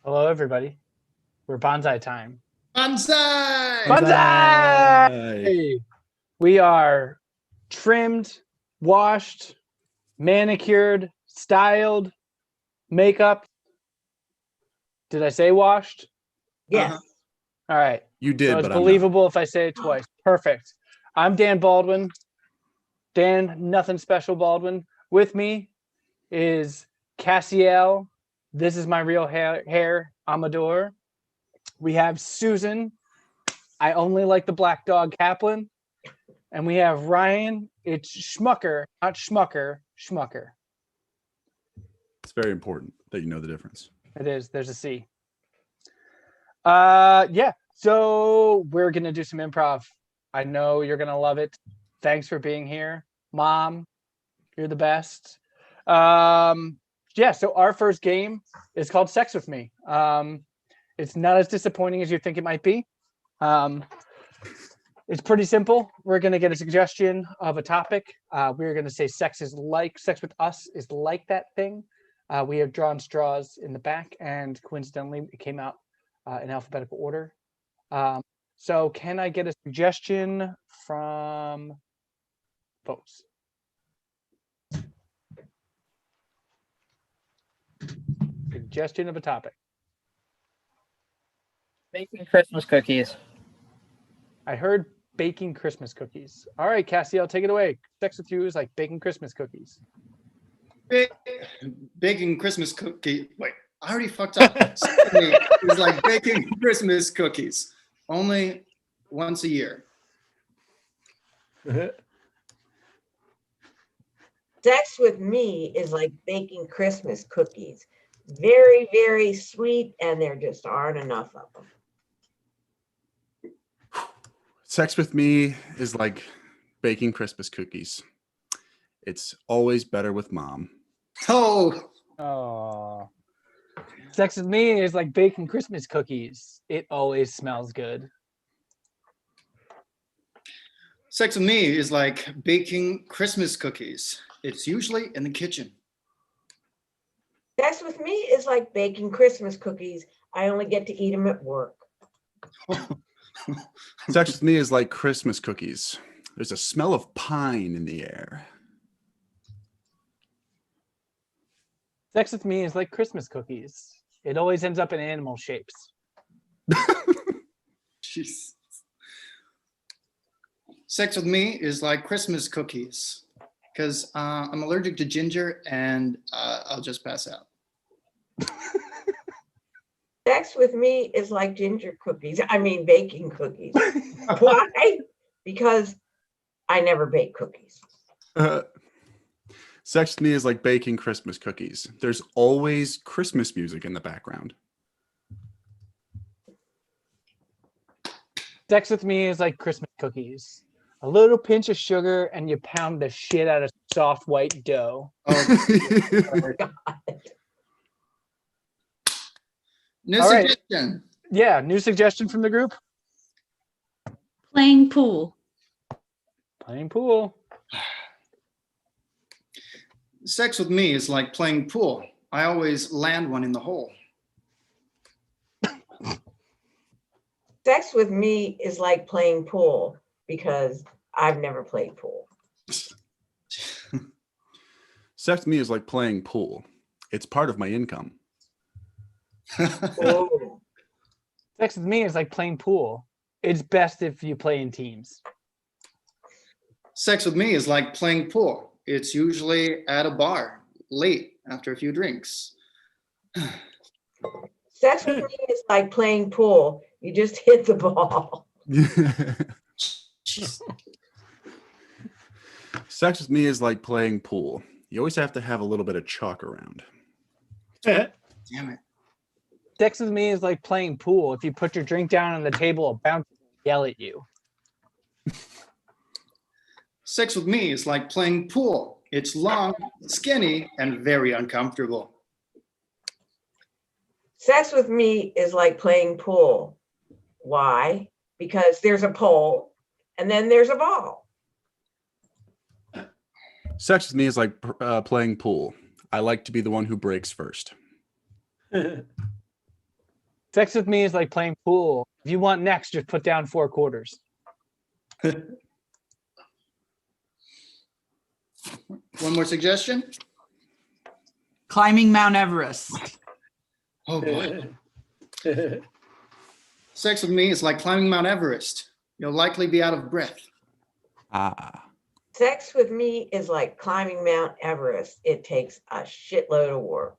Hello, everybody. We're Bonsai Time. Bonsai! Bonsai! We are trimmed, washed, manicured, styled, makeup. Did I say washed? Yes. All right. You did, So it's but I'm believable if I say it twice. Perfect. I'm Dan Baldwin. Dan, nothing special Baldwin. With me is Cassiel. This is my real hair Amador. We have Susan. I only like the black dog Kaplan. And we have Ryan. It's Schmucker, not Schmucker, Schmucker. It's very important that you know the difference. It is. There's a C. Yeah. So we're gonna do some improv. I know you're gonna love it. Thanks for being here, Mom. You're the best. Yeah. So our first game is called Sex with Me. It's not as disappointing as you think it might be. It's pretty simple. We're going to get a suggestion of a topic. We're going to say sex with us is like that thing. We have drawn straws in the back, and coincidentally, it came out in alphabetical order. So can I get a suggestion from folks? Suggestion of a topic. Baking Christmas cookies. I heard baking Christmas cookies. All right, Cassie, I'll take it away. Sex with you is like baking Christmas cookies. Baking Christmas cookie. Wait, I already fucked up. It's like baking Christmas cookies. Only once a year. Sex with me is like baking Christmas cookies. Very, very sweet, and there just aren't enough of them. Sex with me is like baking Christmas cookies. It's always better with Mom. Oh. Sex with me is like baking Christmas cookies. It always smells good. Sex with me is like baking Christmas cookies. It's usually in the kitchen. Sex with me is like baking Christmas cookies. I only get to eat them at work. Sex with me is like Christmas cookies. There's a smell of pine in the air. Sex with me is like Christmas cookies. It always ends up in animal shapes. Jeez. Sex with me is like Christmas cookies because I'm allergic to ginger and I'll just pass out. Sex with me is like baking cookies. Why? Because I never bake cookies. Sex with me is like baking Christmas cookies. There's always Christmas music in the background. Sex with me is like Christmas cookies. A little pinch of sugar and you pound the shit out of soft white dough. New All right. suggestion. Yeah, new suggestion from the group. Playing pool. Playing pool. Sex with me is like playing pool. I always land one in the hole. Sex with me is like playing pool because I've never played pool. Sex with me is like playing pool. It's part of my income. Oh. Sex with me is like playing pool. It's best if you play in teams. Sex with me is like playing pool. It's usually at a bar, late after a few drinks. Sex with me is like playing pool. You just hit the ball. Sex with me is like playing pool. You always have to have a little bit of chalk around. Damn it. Sex with me is like playing pool. If you put your drink down on the table, it'll bounce and yell at you. Sex with me is like playing pool. It's long, skinny, and very uncomfortable. Sex with me is like playing pool. Why? Because there's a pole and then there's a ball. Sex with me is like playing pool. I like to be the one who breaks first. Sex with me is like playing pool. If you want next, just put down 4 quarters. One more suggestion. Climbing Mount Everest. Oh boy. Sex with me is like climbing Mount Everest. You'll likely be out of breath. Sex with me is like climbing Mount Everest. It takes a shitload of work.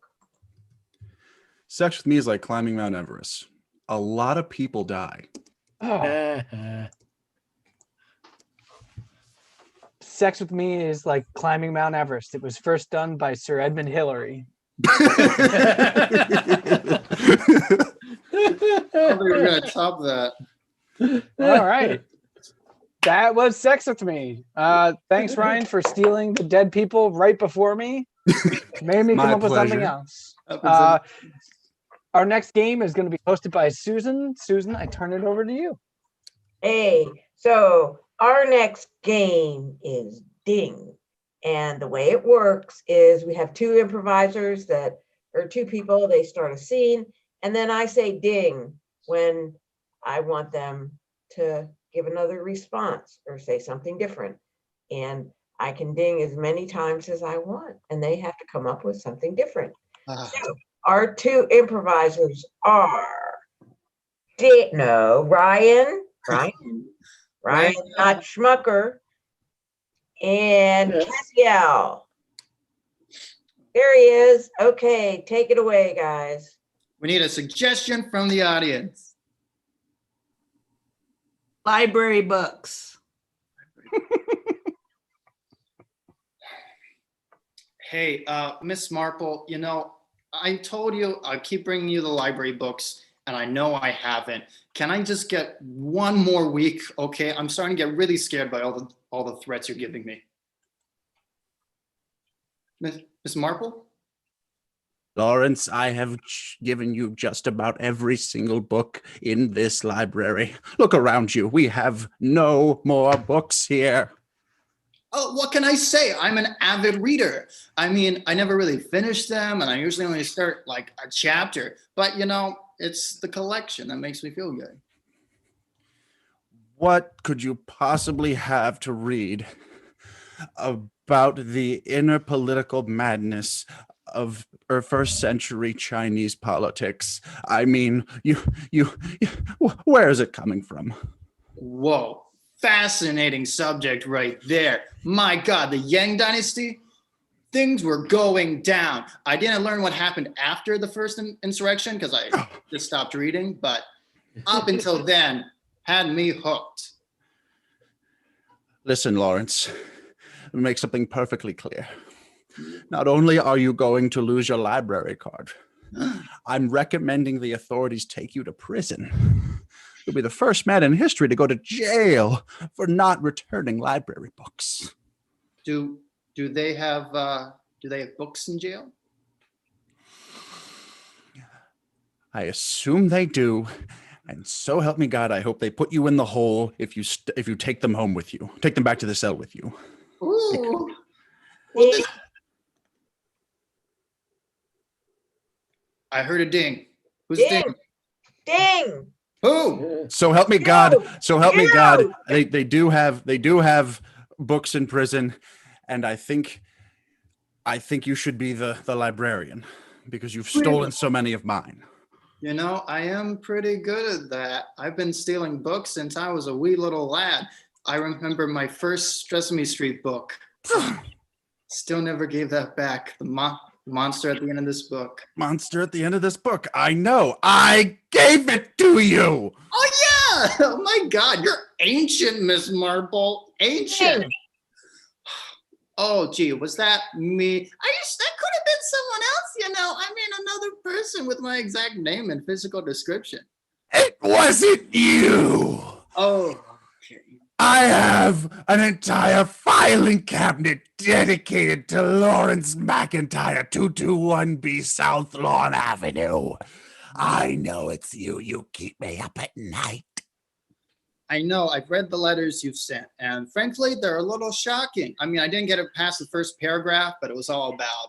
Sex with me is like climbing Mount Everest. A lot of people die. Oh. Sex with me is like climbing Mount Everest. It was first done by Sir Edmund Hillary. I thought we were gonna top that. All right. That was Sex with Me. Thanks, Ryan, for stealing the dead people right before me. Made me come My up with something pleasure. else. Our next game is going to be hosted by Susan. Susan, I turn it over to you. Hey, so our next game is Ding. And the way it works is we have 2 improvisers or 2 people, they start a scene, and then I say ding when I want them to give another response or say something different. And I can ding as many times as I want, and they have to come up with something different. So our 2 improvisers are Ryan, not Schmucker, and Cassiel. There he is. Okay, take it away, guys. We need a suggestion from the audience. Library books. Hey, Miss Marple, you know, I told you I keep bringing you the library books, and I know I haven't. Can I just get one more week? Okay, I'm starting to get really scared by all the threats you're giving me. Miss Marple? Lawrence, I have given you just about every single book in this library. Look around you. We have no more books here. Oh, what can I say? I'm an avid reader. I mean, I never really finish them, and I usually only start like a chapter. But, you know, it's the collection that makes me feel good. What could you possibly have to read about the inner political madness of first century Chinese politics? I mean, where is it coming from? Whoa, fascinating subject right there. My God, the Yang Dynasty, things were going down. I didn't learn what happened after the first insurrection because I just stopped reading, but up until then, had me hooked. Listen, Lawrence, let me make something perfectly clear. Not only are you going to lose your library card, I'm recommending the authorities take you to prison. You'll be the first man in history to go to jail for not returning library books. Do they have books in jail? I assume they do, and so help me God, I hope they put you in the hole if you take them home with you. Take them back to the cell with you. Ooh. Ding. I heard a ding. Who's Ding. ding? Ding. Who? So help me You. God. So help me God. You. They do have books in prison, and I think you should be the librarian because you've stolen so many of mine. You know, I am pretty good at that. I've been stealing books since I was a wee little lad. I remember my first Sesame Street book. Still never gave that back. The monster at the end of this book. Monster at the end of this book. I know. I gave it to you. Oh, yeah. Oh, my God. You're ancient, Miss Marple. Ancient. Ding. Oh, gee, was that me? That could have been someone else, you know. I mean, another person with my exact name and physical description. It wasn't you. Oh, okay. I have an entire filing cabinet dedicated to Lawrence McIntyre, 221B South Lawn Avenue. I know it's you. You keep me up at night. I know, I've read the letters you've sent, and frankly, they're a little shocking. I mean, I didn't get it past the first paragraph, but it was all about,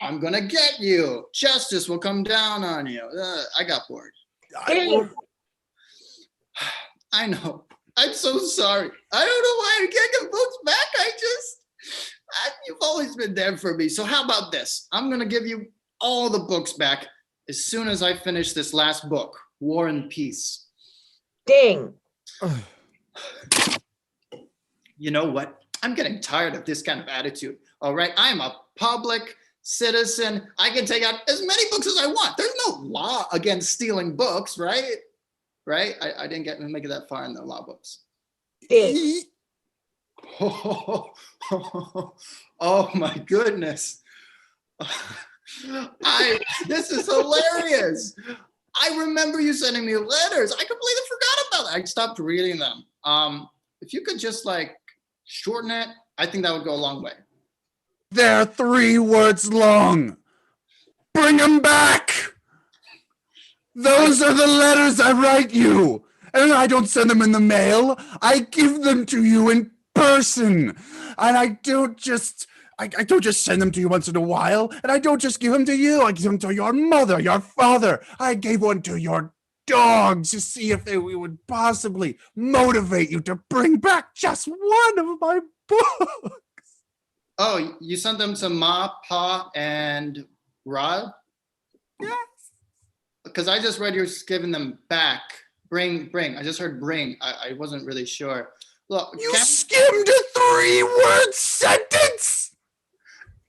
I'm gonna get you. Justice will come down on you. I got bored. I know. I'm so sorry. I don't know why I can't get books back. You've always been there for me. So how about this? I'm going to give you all the books back as soon as I finish this last book, War and Peace. Ding. You know what? I'm getting tired of this kind of attitude. All right. I'm a public citizen. I can take out as many books as I want. There's no law against stealing books, right? Right? I didn't make it that far in the law books. Ding. Oh my goodness. This is hilarious. I remember you sending me letters. I completely forgot about that. I stopped reading them. If you could just like shorten it, I think that would go a long way. They're 3 words long. Bring them back. Those are the letters I write you. And I don't send them in the mail. I give them to you in person. And I don't just send them to you once in a while. And I don't just give them to you. I give them to your mother, your father. I gave one to your dogs to see if we would possibly motivate you to bring back just one of my books. Oh, you sent them to Ma, Pa, and Rod? Yes. Because I just read you're giving them back. Bring. I just heard bring. I wasn't really sure. Look, You skimmed a 3-word sentence.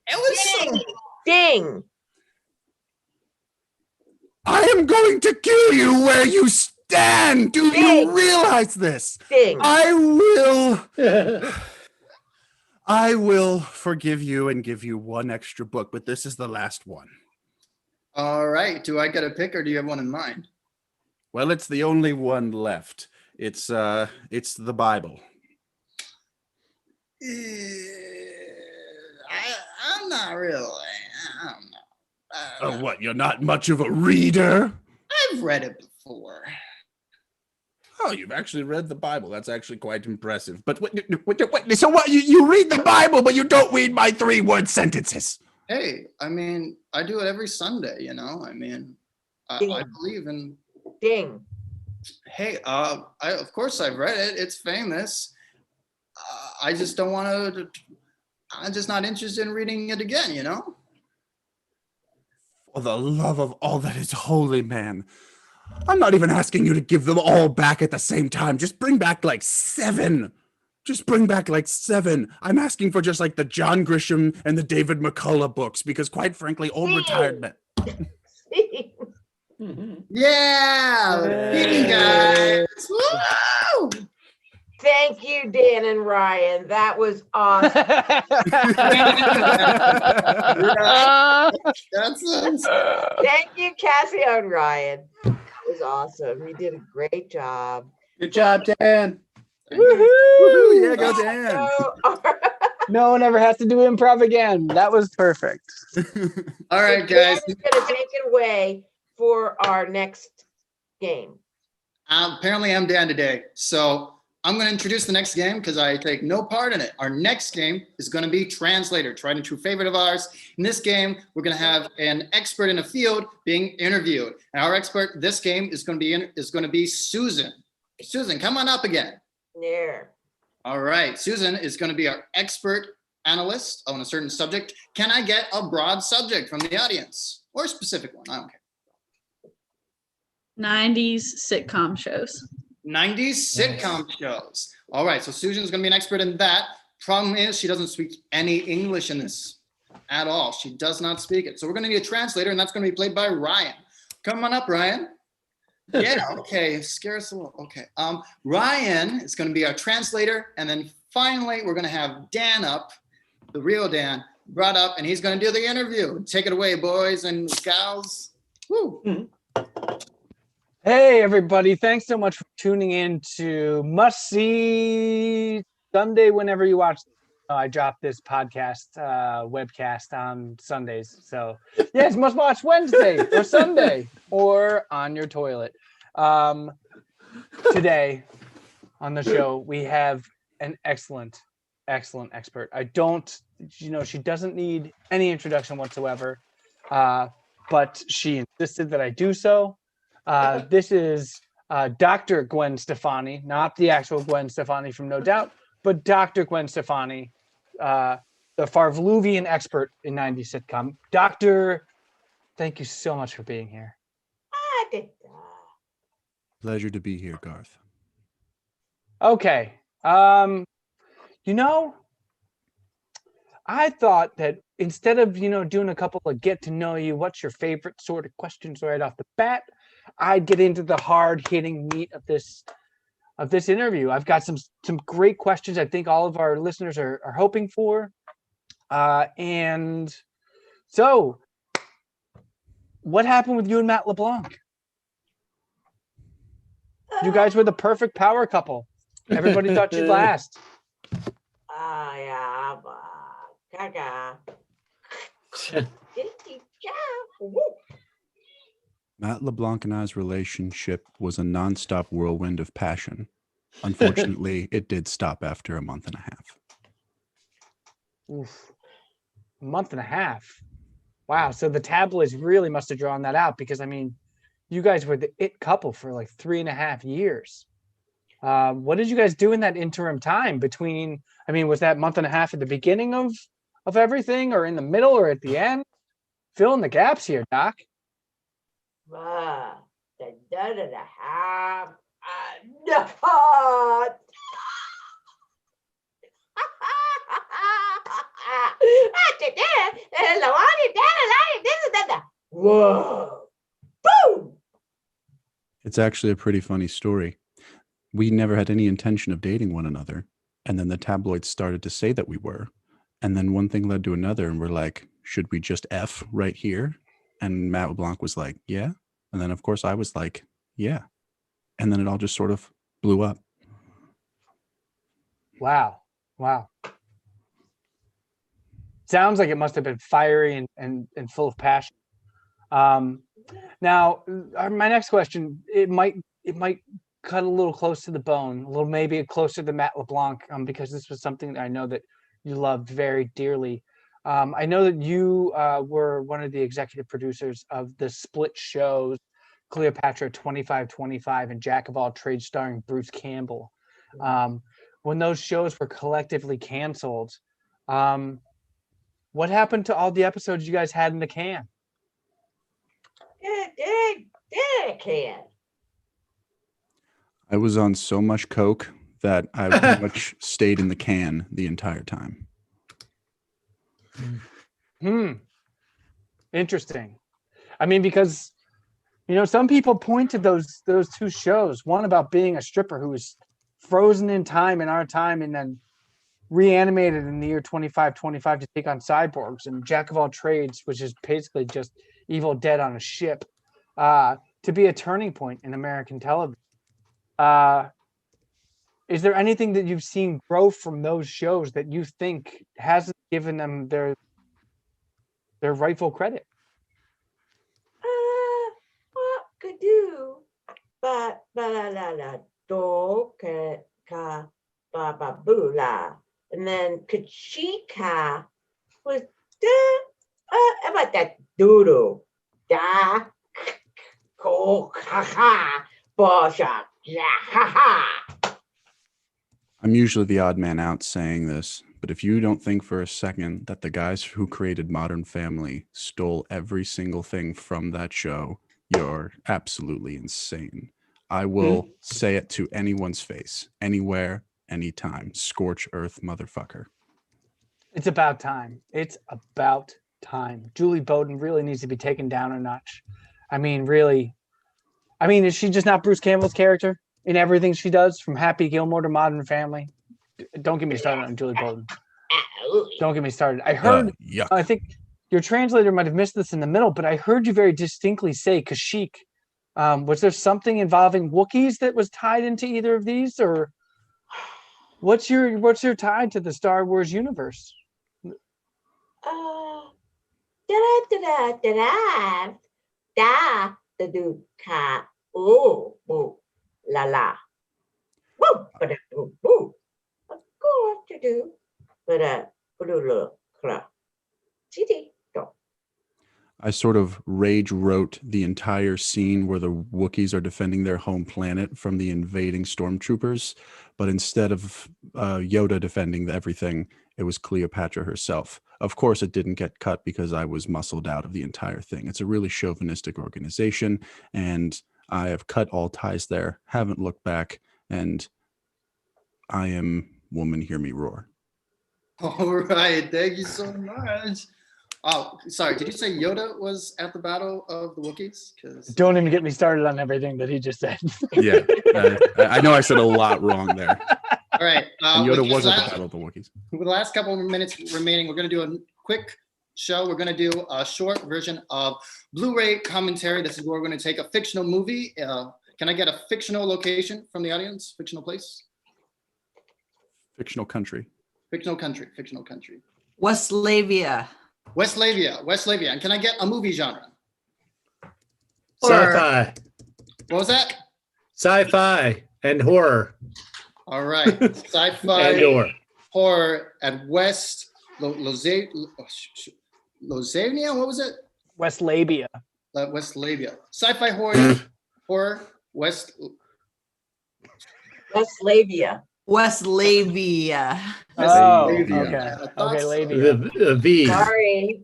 it was so Ding. I am going to kill you where you stand. Do you realize this? Ding. I will forgive you and give you one extra book, but this is the last one. All right. Do I get a pick or do you have one in mind? Well, it's the only one left. It's the Bible. I'm not really. I don't know. What, you're not much of a reader? I've read it before. Oh, you've actually read the Bible. That's actually quite impressive. But so what? You read the Bible, but you don't read my 3-word sentences. Hey, I mean, I do it every Sunday, you know? I mean, I believe in... Ding. Hey, of course I've read it. It's famous. I just don't want to... I'm just not interested in reading it again, you know? For the love of all that is holy, man. I'm not even asking you to give them all back at the same time. Just bring back like 7. Just bring back like 7. I'm asking for just like the John Grisham and the David McCullough books because quite frankly, old retired men. Yeah! Hey, guys! Woo! Thank you, Dan and Ryan. That was awesome. That's Thank you, Cassie and Ryan. That was awesome. You did a great job. Good job, Dan. Woohoo! Yeah, go Dan. No one ever has to do improv again. That was perfect. all right, guys. Dan's gonna take it away for our next game. Apparently I'm Dan today. So I'm going to introduce the next game because I take no part in it. Our next game is going to be Translator, tried and true favorite of ours. In this game, we're going to have an expert in a field being interviewed. And our expert this game is going to be Susan. Susan, come on up again. There. All right. Susan is going to be our expert analyst on a certain subject. Can I get a broad subject from the audience or a specific one? I don't care. 90s sitcom shows. 90s sitcom shows. All right, so Susan's going to be an expert in that. Problem is she doesn't speak any English in this at all. She does not speak it. So we're going to need a translator, and that's going to be played by Ryan. Come on up, Ryan. Yeah, okay. Scare us a little. Okay. Ryan is going to be our translator, and then finally we're going to have Dan up, the real Dan, brought up, and he's going to do the interview. Take it away, boys and gals. Woo. Hey, everybody. Thanks so much for tuning in to Must See Sunday whenever you watch. I drop this podcast, webcast on Sundays. So, yes, must watch Wednesday or Sunday or on your toilet. Today on the show, we have an excellent expert. She doesn't need any introduction whatsoever, but she insisted that I do so. This is Dr. Gwen Stefani, not the actual Gwen Stefani from No Doubt, but Dr. Gwen Stefani, the Farvluvian expert in 90s sitcom. Doctor, thank you so much for being here. Pleasure to be here, Garth. Okay. I thought that instead of, doing a couple of get to know you, what's your favorite sort of questions right off the bat, I'd get into the hard hitting meat of this interview. I've got some great questions I think all of our listeners are hoping for. And so what happened with you and Matt LeBlanc? You guys were the perfect power couple. Everybody thought you'd last. Matt LeBlanc and I's relationship was a nonstop whirlwind of passion. Unfortunately, it did stop after a month and a half. Oof. A month and a half. Wow. So the tabloids really must have drawn that out because, you guys were the it couple for like 3.5 years. What did you guys do in that interim time between, was that month and a half at the beginning of everything or in the middle or at the end? Fill in the gaps here, Doc. Whoa. Boom. It's actually a pretty funny story. We never had any intention of dating one another. And then the tabloids started to say that we were. And then one thing led to another. And we're like, should we just F right here? And Matt LeBlanc was like, yeah. And then, of course, I was like, yeah. And then it all just sort of blew up. Wow. Sounds like it must have been fiery and full of passion. Now, my next question, it might cut a little close to the bone, maybe closer to Matt LeBlanc, because this was something that I know that you loved very dearly. I know that you were one of the executive producers of the split shows Cleopatra 2525 and Jack of All Trades starring Bruce Campbell. When those shows were collectively canceled, what happened to all the episodes you guys had in the can? Can. I was on so much coke that I pretty much stayed in the can the entire time. Interesting. Because some people point to those two shows, one about being a stripper who was frozen in time in our time and then reanimated in the year 2525 to take on cyborgs, and Jack of All Trades, which is basically just Evil Dead on a ship, to be a turning point in American television. Is there anything that you've seen grow from those shows that you think hasn't given them their rightful credit? What could do? But la do ka ba bula, and then Kachika was about that doodle da ko ha bosha ha. I'm usually the odd man out saying this, but if you don't think for a second that the guys who created Modern Family stole every single thing from that show, you're absolutely insane. I will say it to anyone's face, anywhere, anytime. Scorch earth, motherfucker. It's about time. Julie Bowden really needs to be taken down a notch. Really. Is she just not Bruce Campbell's character in everything she does, from Happy Gilmore to Modern Family? Don't get me started on Julie Bowden. Don't get me started. I heard, yuck. I think your translator might have missed this in the middle, but I heard you very distinctly say Kashyyyk. Was there something involving Wookiees that was tied into either of these, or what's your tie to the Star Wars universe? La la. Woo, but woo. Of course you do. But I sort of rage wrote the entire scene where the Wookiees are defending their home planet from the invading stormtroopers, but instead of Yoda defending everything, it was Cleopatra herself. Of course, it didn't get cut because I was muscled out of the entire thing. It's a really chauvinistic organization, and I have cut all ties there, haven't looked back, and I am Woman Hear Me Roar. All right, thank you so much. Oh, sorry, did you say Yoda was at the Battle of the Wookiees? Don't even get me started on everything that he just said. Yeah, I know I said a lot wrong there. All right. And Yoda was at the last, Battle of the Wookiees. with the last couple of minutes remaining, we're going to do a quick show. We're going to do a short version of Bluray Commentary. This is where we're going to take a fictional movie. Can I get a fictional location from the audience? Fictional place? Fictional country. Fictional country. Fictional country. Westlavia. Westlavia. And can I get a movie genre? Sci-fi. What was that? Sci-fi and horror. All right. Sci-fi And horror at West Lozania. What was it? Westlabia. Westlavia. Sci-fi horror West. Westlavia. Westlavia. Oh, Labia. okay. Okay, labia. the V. Sorry.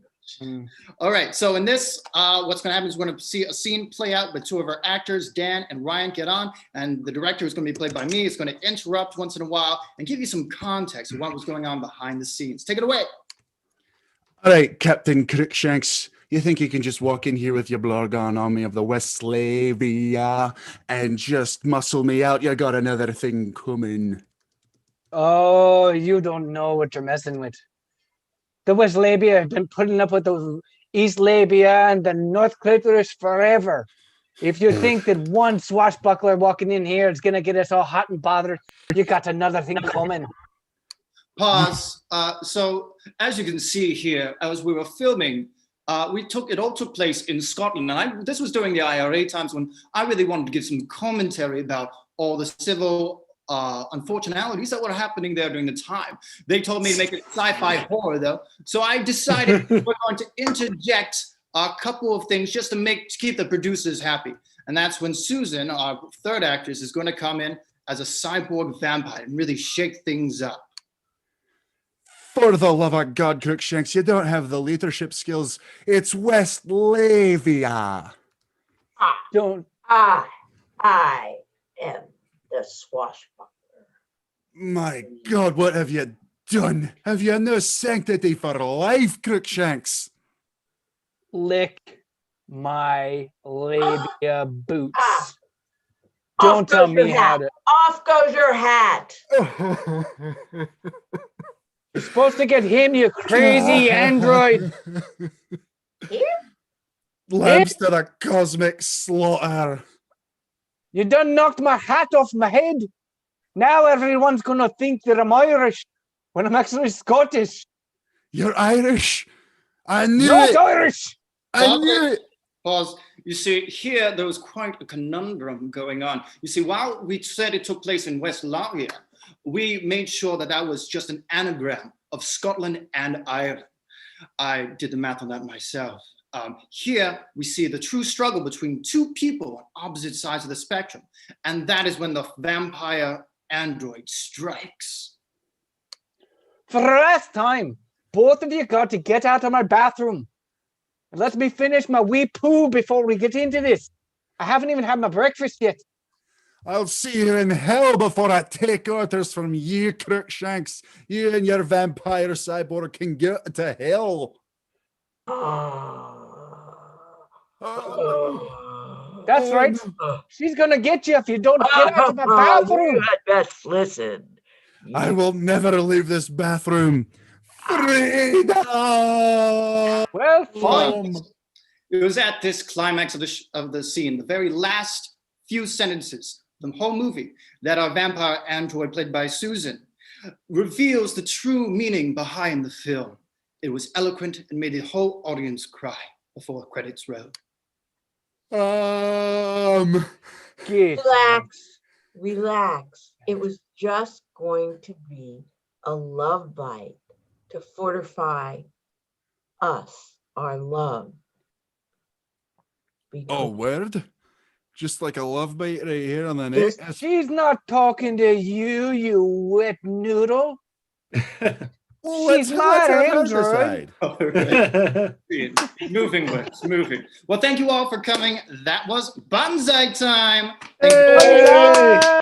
All right. So in this, what's going to happen is we're going to see a scene play out with two of our actors, Dan and Ryan, get on, and the director is going to be played by me. It's going to interrupt once in a while and give you some context of what was going on behind the scenes. Take it away. All right, Captain Crookshanks. You think you can just walk in here with your Blorgon army of the Westlavia and just muscle me out? You got another thing coming. Oh, you don't know what you're messing with. The West Labia have been putting up with those East Labia and the North Clitoris forever. If you think that one swashbuckler walking in here is going to get us all hot and bothered, you got another thing coming. Pause. So as you can see here, as we were filming, it all took place in Scotland. And this was during the IRA times when I really wanted to give some commentary about all the civil unfortunalities that were happening there during the time. They told me to make it sci-fi horror though. So I decided we're going to interject a couple of things just to keep the producers happy. And that's when Susan, our third actress, is going to come in as a cyborg vampire and really shake things up. For the love of God, Crookshanks, you don't have the leadership skills. It's Westlavia. Don't. I am the swashbuckler. My God, what have you done? Have you no sanctity for life, Crookshanks? Lick my labia boots. Off Don't tell goes your me how hat. to. Off goes your hat. You're supposed to get him, you crazy android. Lambs to the cosmic slaughter. You done knocked my hat off my head. Now everyone's gonna think that I'm Irish when I'm actually Scottish. You're Irish. I knew Not it. Irish. I knew it. Pause. You see, here there was quite a conundrum going on. You see, while we said it took place in West Latvia, we made sure that that was just an anagram of Scotland and Ireland. I did the math on that myself. Here we see the true struggle between two people on opposite sides of the spectrum, and that is when the vampire android strikes. For the last time, both of you got to get out of my bathroom. Let me finish my wee poo before we get into this. I haven't even had my breakfast yet. I'll see you in hell before I take orders from you, Crookshanks. You and your vampire cyborg can get to hell. That's right. She's gonna get you if you don't get out of my bathroom. You had best listen. I will never leave this bathroom. Freedom! Well, fine. It was at this climax of the scene, the very last few sentences, the whole movie, that our vampire android, played by Susan, reveals the true meaning behind the film. It was eloquent and made the whole audience cry before credits rolled. Relax. It was just going to be a love bite to fortify us, our love. Oh, between. word? Just like a love bite right here on the neck. Just- That's- She's not talking to you, you wet noodle. Well, She's let's my have her android. decide. All right. Moving. Well, thank you all for coming. That was Bonsai Time. Thank you. Hey!